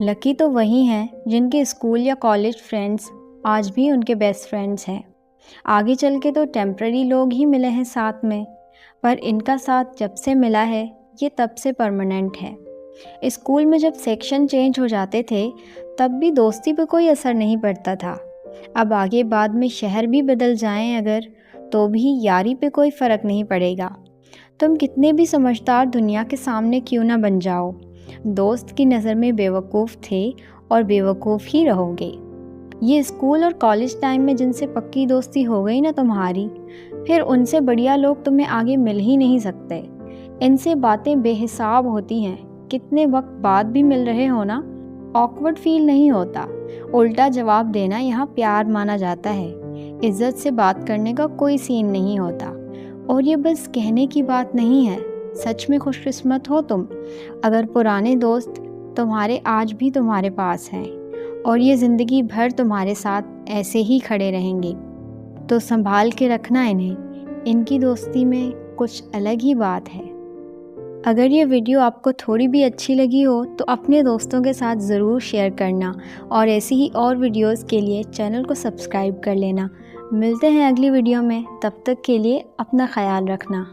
Lucky तो वही हैं जिनके स्कूल या कॉलेज फ्रेंड्स आज भी उनके बेस्ट फ्रेंड्स हैं। आगे चल के तो टेम्पररी लोग ही मिले हैं साथ में, पर इनका साथ जब से मिला है ये तब से परमानेंट है। स्कूल में जब सेक्शन चेंज हो जाते थे तब भी दोस्ती पे कोई असर नहीं पड़ता था। अब आगे बाद में शहर भी बदल जाएं अगर, तो भी यारी पे कोई फ़र्क नहीं पड़ेगा। तुम कितने भी समझदार दुनिया के सामने क्यों ना बन जाओ, दोस्त की नज़र में बेवकूफ़ थे और बेवकूफ़ ही रहोगे। ये स्कूल और कॉलेज टाइम में जिनसे पक्की दोस्ती हो गई ना तुम्हारी, फिर उनसे बढ़िया लोग तुम्हें आगे मिल ही नहीं सकते। इनसे बातें बेहिसाब होती हैं, कितने वक्त बाद भी मिल रहे हो ना, ऑकवर्ड फील नहीं होता। उल्टा जवाब देना यहाँ प्यार माना जाता है। इज्जत से बात करने का कोई सीन नहीं होता। और ये बस कहने की बात नहीं है, सच में खुशकिस्मत हो तुम अगर पुराने दोस्त तुम्हारे आज भी तुम्हारे पास हैं और ये ज़िंदगी भर तुम्हारे साथ ऐसे ही खड़े रहेंगे। तो संभाल के रखना इन्हें, इनकी दोस्ती में कुछ अलग ही बात है। अगर ये वीडियो आपको थोड़ी भी अच्छी लगी हो तो अपने दोस्तों के साथ ज़रूर शेयर करना और ऐसी ही और वीडियोस के लिए चैनल को सब्सक्राइब कर लेना। मिलते हैं अगली वीडियो में, तब तक के लिए अपना ख्याल रखना।